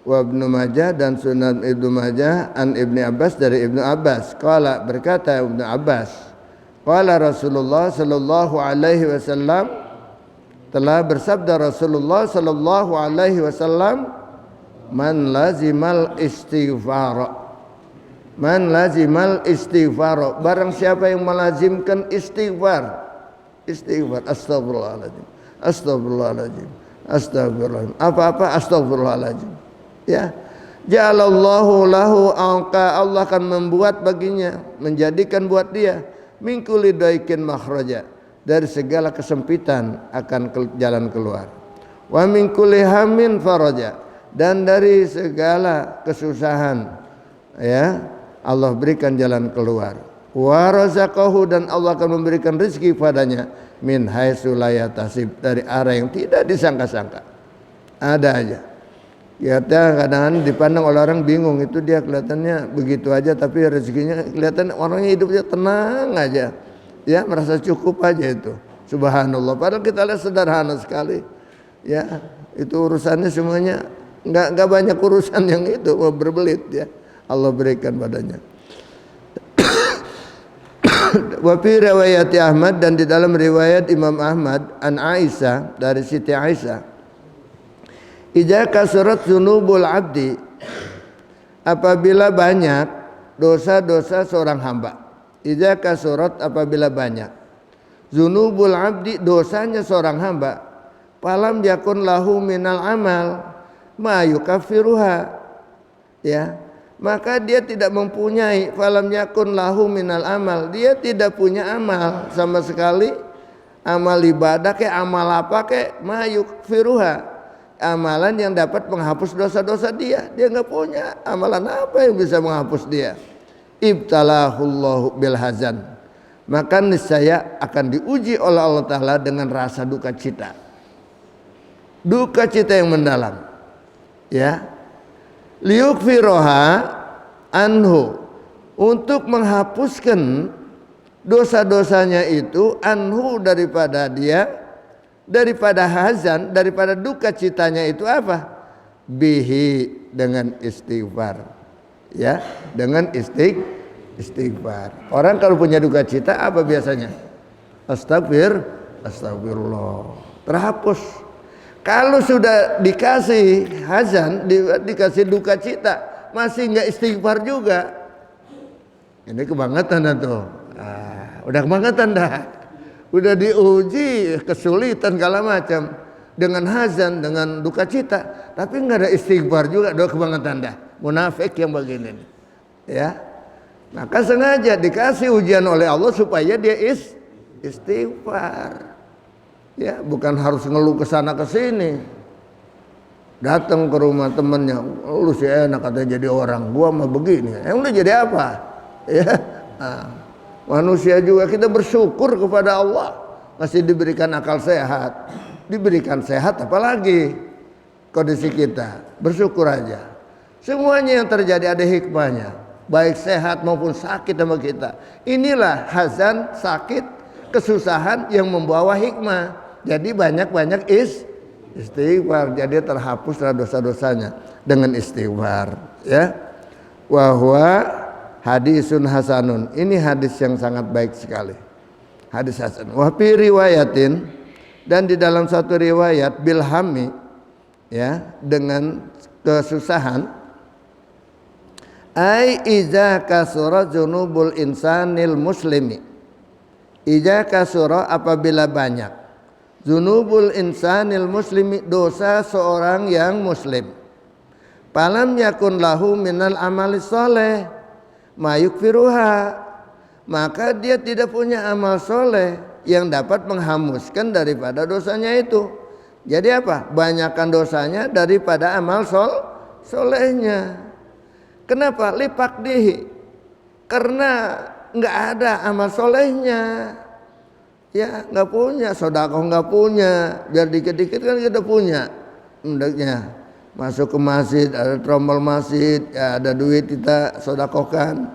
wa Ibnu Majah, dan Sunan Ibnu Majah an Ibni Abbas, dari Ibnu Abbas, qala, berkata Ibnu Abbas, qala Rasulullah sallallahu alaihi wasallam, telah bersabda Rasulullah sallallahu alaihi wasallam, man lazimal istighfar, man lazimal istighfar, barang siapa yang melazimkan istighfar, istighfar, astagfirullahaladzim, astagfirullahaladzim, astagfirullahaladzim, apa-apa astagfirullahaladzim ya. Ja'alallahu lahu angka, Allah akan membuat baginya, menjadikan buat dia min kulli daikin makhraja, dari segala kesempitan akan jalan keluar. Wa min kulli hammin faraja, dan dari segala kesusahan ya Allah berikan jalan keluar. Wa razaqahu, dan Allah akan memberikan rezeki padanya min haitsu la yahtasib, dari arah yang tidak disangka-sangka. Ada aja. Kita kadang-kadang dipandang oleh orang bingung, itu dia kelihatannya begitu aja, tapi rezekinya kelihatan orangnya hidupnya tenang aja ya, merasa cukup aja itu. Subhanallah, padahal kita lihat sederhana sekali ya, itu urusannya semuanya nggak banyak urusan yang itu berbelit ya, Allah berikan padanya. Wa fi riwayat Ahmad, dan di dalam riwayat Imam Ahmad an Aisyah, dari Siti Aisyah, idza kasurat dzunubul abdi, apabila banyak dosa-dosa seorang hamba. Idza kasurat, apabila banyak dzunubul abdi, dosanya seorang hamba, falam yakun lahu minal amal ma yukaffiruha ya, maka dia tidak mempunyai, falam yakun lahu minal amal, dia tidak punya amal sama sekali, amal ibadah kayak amal apa kayak ma yukaffiruha, amalan yang dapat menghapus dosa-dosa dia. Dia nggak punya amalan apa yang bisa menghapus dia. Ibtalahullahu bil hazan, maka niscaya akan diuji oleh Allah Ta'ala dengan rasa duka cita yang mendalam, ya. Liyukfiroha anhu, untuk menghapuskan dosa-dosanya itu, anhu daripada dia, daripada hazan, daripada duka citanya itu apa? Bihi, dengan istighfar, ya, dengan istighfar. Orang kalau punya duka cita apa biasanya? Astagfirullah, terhapus. Kalau sudah dikasih hazan, dikasih duka cita, masih nggak istighfar juga, ini kebangetan dah tuh. Udah kebangetan dah. Udah diuji kesulitan segala macam dengan hazan, dengan duka cita, tapi nggak ada istighfar juga, udah kebangetan dah. Munafik yang begini, ya. Maka sengaja dikasih ujian oleh Allah supaya dia istighfar. Ya, bukan harus ngeluh ke sana ke sini. Datang ke rumah temennya, lu sih enak katanya jadi orang, gua mah begini. Udah jadi apa? Ya, manusia juga kita bersyukur kepada Allah, masih diberikan akal sehat, diberikan sehat, apalagi kondisi kita, bersyukur aja. Semuanya yang terjadi ada hikmahnya, baik sehat maupun sakit sama kita. Inilah hazan, sakit, kesusahan yang membawa hikmah. Jadi banyak-banyak istighfar, jadi terhapus dosa-dosanya dengan istighfar, ya. Wahwa hadisun hasanun, ini hadis yang sangat baik sekali, hadis hasan. Wa fi riwayatin, dan di dalam satu riwayat bilhami, ya, dengan kesusahan, ai iza kasura dzunubul insanil muslimi, iza kasura apabila banyak, dzunubul insanil muslimi, dosa seorang yang muslim, falam yakun lahu minal amali soleh mayuk firuha, maka dia tidak punya amal soleh yang dapat menghanguskan daripada dosanya itu. Jadi apa? Banyakkan dosanya daripada amal solehnya. Kenapa? Lipak dihi, karena nggak ada amal solehnya, ya, nggak punya sedekah, nggak punya, biar dikit-dikit kan kita punya, hendaknya masuk ke masjid, ada trommel masjid, ya, ada duit kita sedekahkan,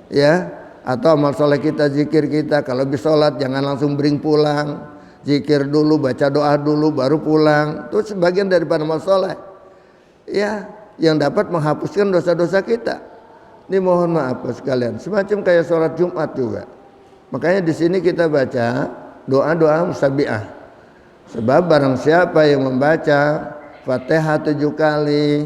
ya. Atau amal soleh kita, zikir kita, kalau habis sholat jangan langsung bring pulang, zikir dulu, baca doa dulu, baru pulang. Itu sebagian daripada amal soleh, ya, yang dapat menghapuskan dosa-dosa kita. Ini mohon maaf sekalian, semacam kayak sholat Jumat juga. Makanya di sini kita baca doa-doa musabiah. Sebab barang siapa yang membaca Fatihah 7 kali,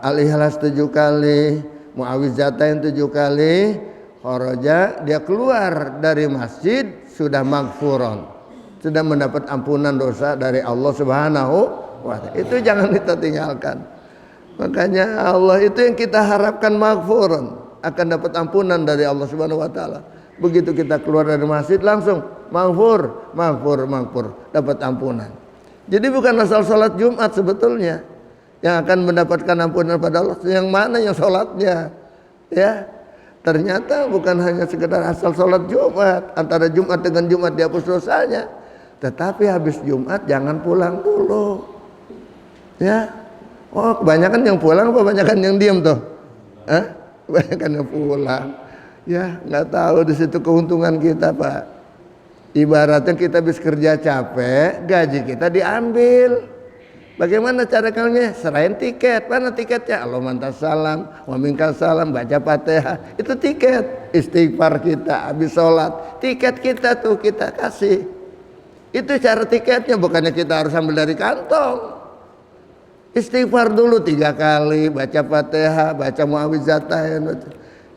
Al-Ikhlas 7 kali, Mu'awwizatain 7 kali, kharaja, dia keluar dari masjid sudah maghfuron, sudah mendapat ampunan dosa dari Allah Subhanahu wa ta'ala. Itu jangan kita tinggalkan. Makanya Allah itu yang kita harapkan maghfuron, akan dapat ampunan dari Allah Subhanahu wa ta'ala. Begitu kita keluar dari masjid langsung maghfur, dapat ampunan. Jadi bukan asal sholat Jumat sebetulnya yang akan mendapatkan ampunan pada Allah, yang mana yang sholatnya, ya. Ternyata bukan hanya sekedar asal sholat Jumat, antara Jumat dengan Jumat dihapus dosanya, tetapi habis Jumat jangan pulang dulu, ya. Oh, kebanyakan yang pulang apa kebanyakan yang diam tuh? Kebanyakan yang pulang, ya. Nggak tahu di situ keuntungan kita, Pak. Ibaratnya kita habis kerja capek, gaji kita diambil. Bagaimana cara kalian? Serahin tiket. Mana tiketnya? Allahumma antas salam wa minkas salam, baca Fatihah. Itu tiket istighfar kita habis sholat. Tiket kita tuh kita kasih. Itu cara tiketnya, bukannya kita harus ambil dari kantong. Istighfar dulu 3 kali, baca Fatihah, baca Mu'awwizatain.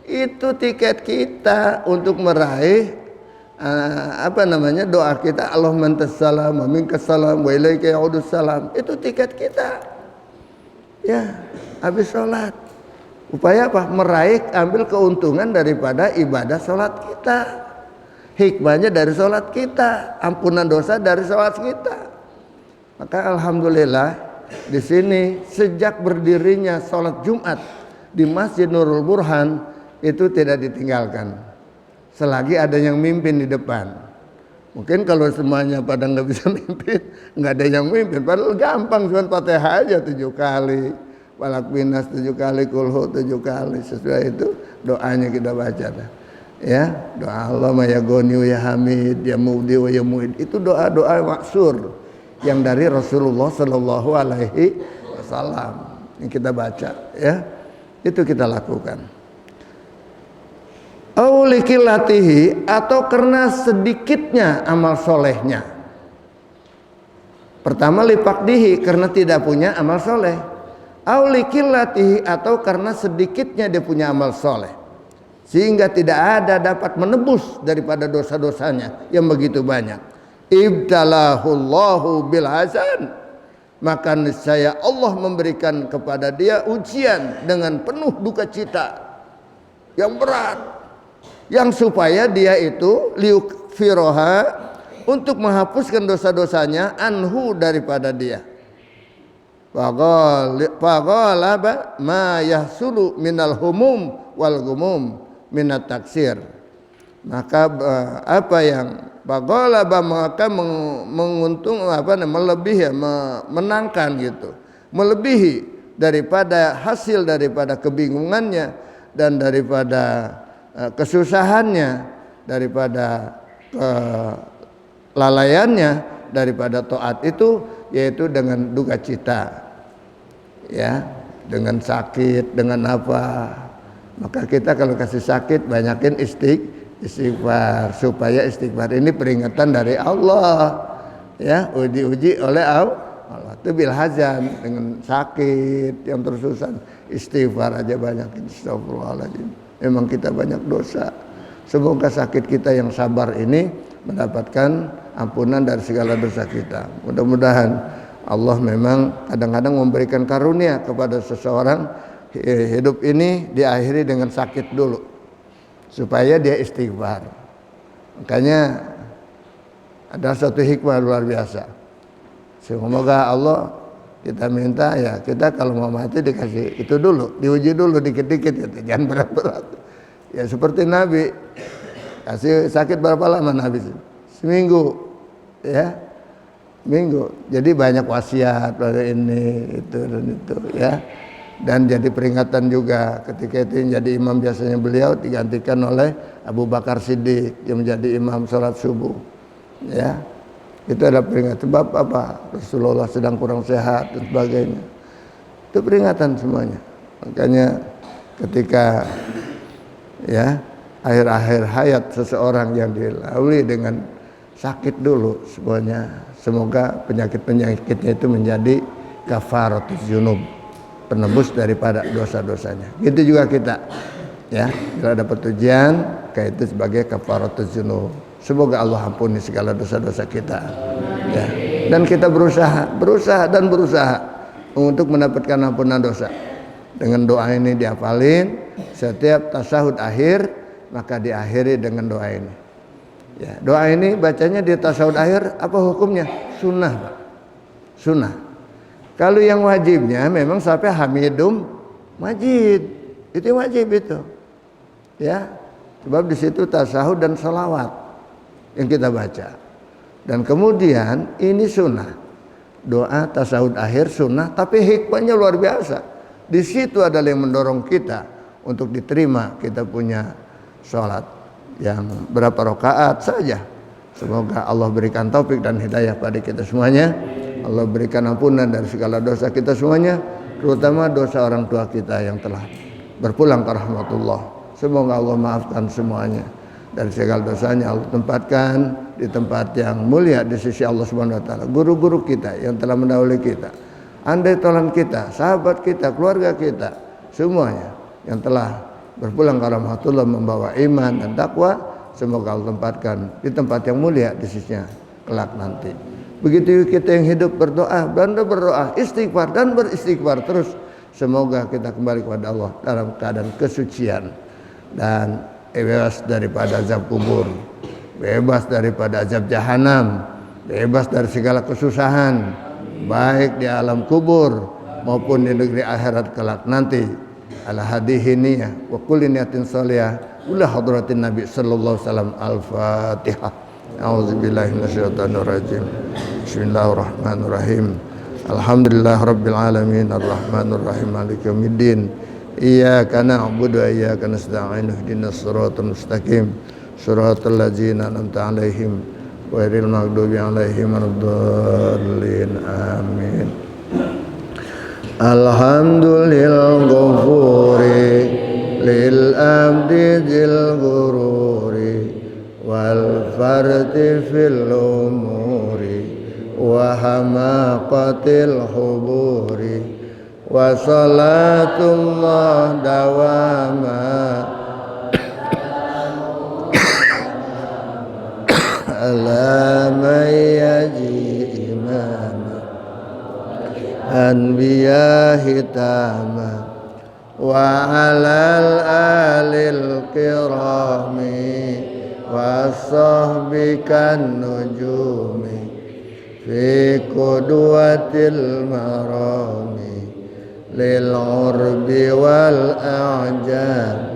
Itu tiket kita untuk meraih doa kita, Allahumma antas salam wa minkas salam wa ilaika ya'udus salam. Itu tiket kita, ya, habis sholat. Upaya apa? Meraih, ambil keuntungan daripada ibadah sholat kita, hikmahnya dari sholat kita, ampunan dosa dari sholat kita. Maka alhamdulillah, di sini sejak berdirinya sholat Jumat di Masjid Nurul Burhan itu tidak ditinggalkan selagi ada yang mimpin di depan. Mungkin kalau semuanya pada nggak bisa mimpin, nggak ada yang mimpin. Padahal gampang, cuma Fatihah aja 7 kali, Falaq Binas 7 kali, Kulhu 7 kali. Sesuai itu doanya kita baca dah. Ya, doa Allahumma ya Ghani ya Hamid ya Mubdi wa ya Mu'id, itu doa-doa maksur yang dari Rasulullah Sallallahu Alaihi Wasallam yang kita baca, ya, itu kita lakukan. Aulikilatihi, atau karena sedikitnya amal solehnya. Pertama lipakdihi, karena tidak punya amal soleh. Aulikilatihi, atau karena sedikitnya dia punya amal soleh, sehingga tidak ada dapat menebus daripada dosa-dosanya yang begitu banyak. Ibtalahullahu bil hasan, maka niscaya Allah memberikan kepada dia ujian dengan penuh duka cita yang berat, yang supaya dia itu liukfiroha, untuk menghapuskan dosa-dosanya, anhu, daripada dia. Faghalaba ma yahsulu minal humum wal gumum minat taksir, maka apa yang bagolaba, maka menguntung melebihi, menangkan gitu, melebihi daripada hasil daripada kebingungannya dan daripada kesusahannya, daripada kelalaiannya daripada taat itu, yaitu dengan duka cita, ya, dengan sakit, dengan apa. Maka kita kalau kasih sakit banyakin istighfar, supaya istighfar ini peringatan dari Allah, ya, uji oleh Allah. Itu bil hazan, dengan sakit yang tersusan, istighfar aja banyakin. Astagfirullahaladzim, memang kita banyak dosa. Semoga sakit kita yang sabar ini mendapatkan ampunan dari segala dosa kita. Mudah-mudahan Allah memang kadang-kadang memberikan karunia kepada seseorang. Hidup ini diakhiri dengan sakit dulu supaya dia istighfar. Makanya ada satu hikmah luar biasa. Semoga Allah, kita minta ya, kita kalau mau mati dikasih itu dulu, diuji dulu dikit-dikit gitu, jangan berat-berat. Ya seperti Nabi, kasih sakit berapa lama Nabi? Seminggu, ya, minggu. Jadi banyak wasiat pada ini, itu dan itu, ya. Dan jadi peringatan juga ketika itu yang jadi imam biasanya beliau digantikan oleh Abu Bakar Siddiq yang menjadi imam sholat subuh, ya. Itu ada peringatan, sebab apa? Rasulullah sedang kurang sehat dan sebagainya. Itu peringatan semuanya. Makanya ketika, ya, akhir-akhir hayat seseorang yang dilalui dengan sakit dulu semuanya, semoga penyakit-penyakitnya itu menjadi kafaratus dzunub, penebus daripada dosa-dosanya. Gitu juga kita, ya, bila dapat ujian kayak itu sebagai kafaratus dzunub. Semoga Allah ampuni segala dosa-dosa kita, ya. Dan kita berusaha untuk mendapatkan ampunan dosa. Dengan doa ini dihafalin setiap tasyahud akhir, maka diakhiri dengan doa ini. Ya, doa ini bacanya di tasyahud akhir, apa hukumnya? Sunnah, Pak. Sunnah. Kalau yang wajibnya memang sampai Hamidum Majid, itu wajib itu, ya. Sebab di situ tasyahud dan salawat yang kita baca. Dan kemudian ini sunnah, doa tasyahud akhir sunnah, tapi hikmahnya luar biasa. Di situ adalah yang mendorong kita untuk diterima kita punya sholat yang berapa rakaat saja. Semoga Allah berikan taufik dan hidayah pada kita semuanya. Allah berikan ampunan dari segala dosa kita semuanya, terutama dosa orang tua kita yang telah berpulang ke rahmatullah. Semoga Allah maafkan semuanya dari segala dosanya. Allah tempatkan di tempat yang mulia di sisi Allah Subhanahu wa taala. Guru-guru kita yang telah mendahului kita, andai tolan kita, sahabat kita, keluarga kita, semuanya yang telah berpulang ke rahmatullah membawa iman dan takwa, semoga Allah tempatkan di tempat yang mulia di sisinya kelak nanti. Begitu kita yang hidup berdoa, istighfar dan beristighfar terus. Semoga kita kembali kepada Allah dalam keadaan kesucian dan bebas daripada azab kubur, bebas daripada azab jahanam, bebas dari segala kesusahan, baik di alam kubur maupun di negeri akhirat kelak nanti. Ala hadhihi niyyah wa kulli niyatin shalihah ila hadratin nabi sallallahu alaihi wasallam. Al-Fatihah. A'udzubillahi minasyaitonir rajim. Bismillahirrahmanirrahim. Alhamdulillahirabbil alamin arrahmanir rahim maliki yaumiddin. Iyyaka na'budu wa iyyaka nasta'in ihdinas siratal mustaqim siratal ladzina an'amta 'alaihim ghairil maghdubi 'alaihim waladdallin. Amin. Alhamdulillah ghafuri lil abdi dzil ghururi wal farti fil umuri wa hamaqatil huburi wa salatullah dawama ala man yaji imama anbiya hitama wa alal alil kirami wa sahbikan nujumi fi qudwatil marami lil urbi wal a'jam.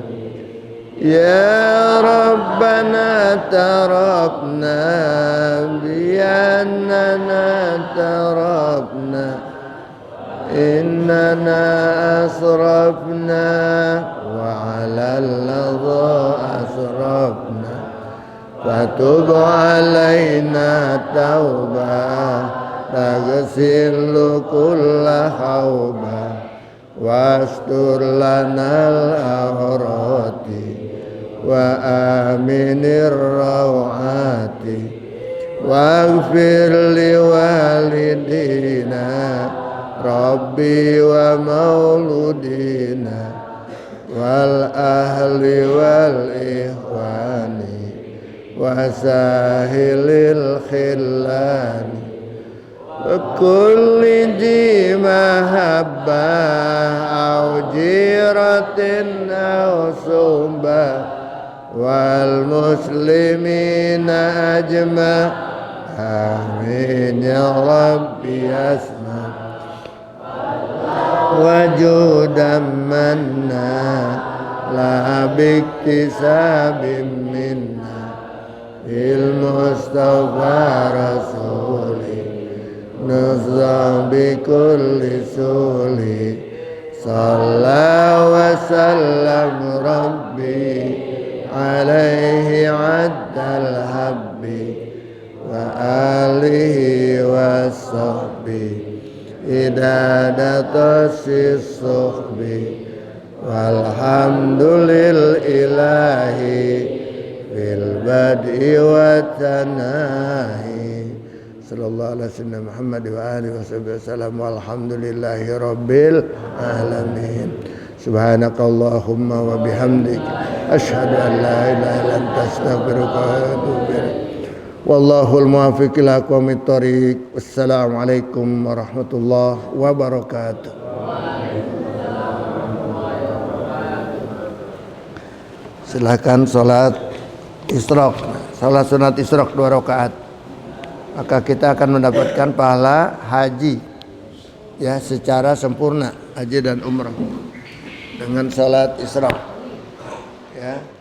Ya Rabbana tarafna biannana tarafna innana asrafna wa 'alal ladha asrafna fatub 'alaina taubah taghsilu kulla hauba wastur lanal awrati wa aminir rawati waghfir li walidina Rabbi wa mauludina wal ahli wal ikhwani wa sahilil khillani wa kulli di mahabbah au jiratin au sumbah wal muslimina ajma. Amin ya Rabbi asma wajudan manna la biktisabim minna il mustafa rasuli nuzza bi kulli suli sallallahu wa sallam rabbi alaihi addal habbi wa alihi wa sahbihi idadatas suhbi walhamdulil ilahi fil bad'i wa tanahi sallallahu alaihi wasallam Muhammad wa alihi wasallam walhamdulillahi rabbil alamin. Subhanakallahumma wa bihamdik asyhadu an la ilaha illa anta astaghfiruka wa atubu ilaik. Wallahul muwaffiq ila aqwamit thoriq. Wassalamualaikum warahmatullahi wabarakatuh. Silakan salat isyraq, salat sunat isyraq 2 rakaat. Maka kita akan mendapatkan pahala haji ya secara sempurna, haji dan umrah dengan salat isyraq ya.